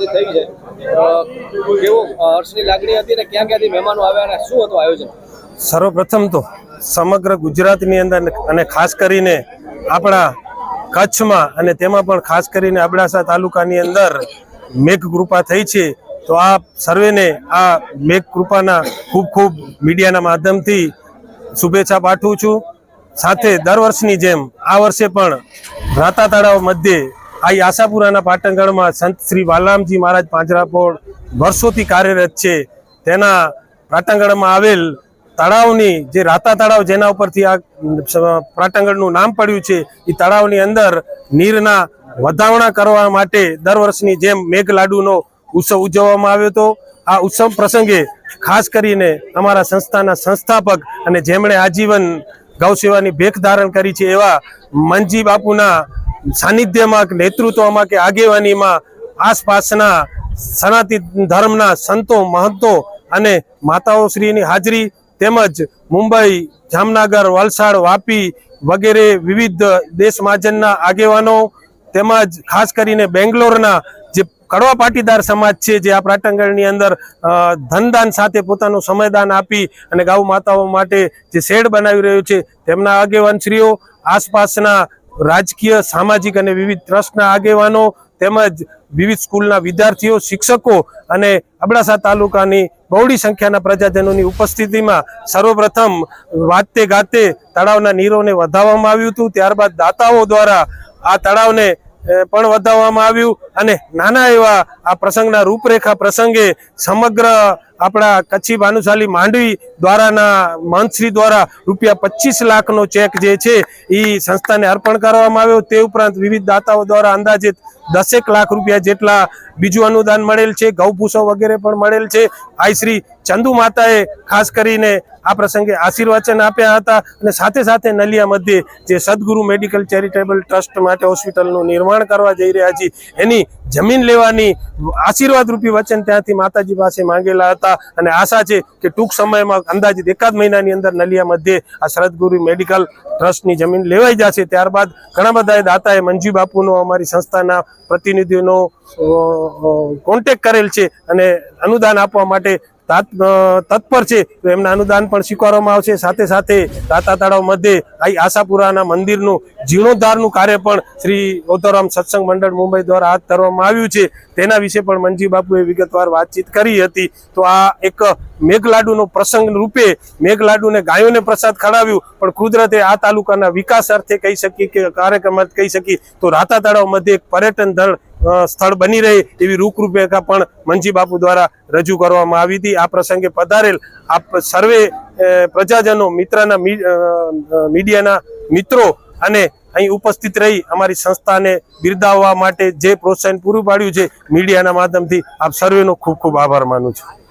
સમાપ્તિ થઈ છે, કેવો હર્ષની લાગણી હતી ને ક્યાં ક્યાંથી મહેમાનો આવ્યા અને શું હતું આયોજન? સર્વપ્રથમ તો સમગ્ર ગુજરાતની અંદર અને ખાસ કરીને આપણા કચ્છમાં અને તેમાં પણ ખાસ કરીને અબડાસા તાલુકાની અંદર મેઘ કૃપા થઈ છે, તો આ સર્વેને આ મેઘ કૃપાના ખૂબ ખૂબ મીડિયાના માધ્યમથી શુભેચ્છા પાઠવું છું। સાથે દર વર્ષની જેમ આ વર્ષે પણ રાતા તળાવ મધ્યે આ આશાપુરાના પાટણગઢમાં સંત શ્રી બાલરામજી મહારાજ પાંજરાપોળ વર્ષોથી કાર્યરત છે, તેના પાટણગઢમાં આવેલ તળાવની જે રાતા તળાવ જેના ઉપરથી આ પાટણગઢનું નામ પડ્યું છે, એ તળાવની અંદર નીરના વધામણા કરવા માટે દર વર્ષની જેમ મેઘ લાડુનો ઉત્સવ ઉજવવામાં આવ્યો હતો। આ ઉત્સવ પ્રસંગે ખાસ કરીને અમારા સંસ્થાના સંસ્થાપક અને જેમણે આજીવન ગૌ સેવાની ભેખ ધારણ કરી છે એવા મનજી બાપુના સાનિધ્યમાં, નેતૃત્વમાં કે આગેવાનીમાં આસપાસના સનાતન ધર્મના સંતો, મહંતો અને માતાઓ શ્રીની હાજરી તેમજ મુંબઈ, જામનગર, વલસાડ, વાપી વગેરે વિવિધ દેશ મહાજનના આગેવાનો તેમજ ખાસ કરીને બેંગ્લોરના જે કડવા પાટીદાર સમાજ છે, જે આ પાટણગઢની અંદર ધનદાન સાથે પોતાનું સમયદાન આપી અને ગૌ માતાઓ માટે જે શેડ બનાવી રહ્યું છે, તેમના આગેવાનશ્રીઓ, આસપાસના રાજકીય, સામાજિક અને વિવિધ ટ્રસ્ટના આગેવાનો તેમજ વિવિધ સ્કૂલના વિદ્યાર્થીઓ, શિક્ષકો અને અબડાસા તાલુકાની બહોળી સંખ્યાના પ્રજાજનોની ઉપસ્થિતિમાં સર્વપ્રથમ વાતે ગાતે તળાવના નીરોને વધાવવામાં આવ્યું હતું। ત્યારબાદ દાતાઓ દ્વારા આ તળાવને પણ વધાવવામાં આવ્યું અને નાના એવા આ પ્રસંગના રૂપરેખા પ્રસંગે સમગ્ર આપણા કચ્છી ભાનુશાલી માંડવી દ્વારાના મંત્રી દ્વારા ₹25 લાખનો ચેક જે છે એ સંસ્થાને અર્પણ કરવામાં આવ્યો। તે ઉપરાંત વિવિધ દાતાઓ દ્વારા અંદાજિત 10 લાખ રૂપિયા જેટલા બીજું અનુદાન મળેલ છે, ગૌપૂછો વગેરે પણ મળેલ છે। આઈ શ્રી ચંદુ માતાએ ખાસ કરીને આ પ્રસંગે આશીર્વચન આપ્યા હતા અને સાથે સાથે નલિયા મધ્યે જે સદગુરુ મેડિકલ ચેરિટેબલ ટ્રસ્ટ માટે હોસ્પિટલનું નિર્માણ કરવા જઈ રહ્યા છીએ, એની જમીન લેવાની આશીર્વાદ રૂપી વચન ત્યાંથી માતાજી પાસે માંગેલા હતા અને આશા છે કે ટૂંક સમયમાં અંદાજિત 1 મહિનાની અંદર નલિયા મધ્યે આ સદગુરુ મેડિકલ ટ્રસ્ટની જમીન લેવાઈ જશે। ત્યારબાદ ઘણા બધા દાતાએ મંજી બાપુનો, અમારી સંસ્થાના પ્રતિનિધિઓનો કોન્ટેક્ટ કરેલ છે અને અનુદાન આપવા માટે તત્પર છે, તો એમના અનુદાન પણ સ્વીકારવામાં આવશે। સાથે સાથે રાતા તળાવ મધ્યે આ આશાપુરાના મંદિરનું જીર્ણોદ્ધારનું કાર્ય પણ શ્રી ગૌતરામ સત્સંગ મંડળ મુંબઈ દ્વારા હાથ ધરવામાં આવ્યું છે, તેના વિશે પણ મંજી બાપુએ વિગતવાર વાતચીત કરી હતી। તો આ એક મેઘલાડુનો પ્રસંગ રૂપે મેઘલાડુને ગાયોને પ્રસાદ ખવડાવ્યું, પણ કુદરતે આ તાલુકાના વિકાસ અર્થે કહી શકીએ કે કાર્યક્રમ કહી શકીએ તો રાતા તળાવ મધ્યે એક પર્યટન સ્થળ બની રહે એવી રૂપરેખા પણ મંજી બાપુ દ્વારા રજૂ કરવામાં આવી હતી। આ પ્રસંગે પધારેલ આપ સર્વે પ્રજાજનો, મિત્રના મીડિયાના મિત્રો અને અહીં ઉપસ્થિત રહી અમારી સંસ્થાને બિરદાવવા માટે જે પ્રોત્સાહન પૂરું પાડ્યું છે, મીડિયાના માધ્યમથી આપ સર્વેનો ખૂબ ખૂબ આભાર માનું છું।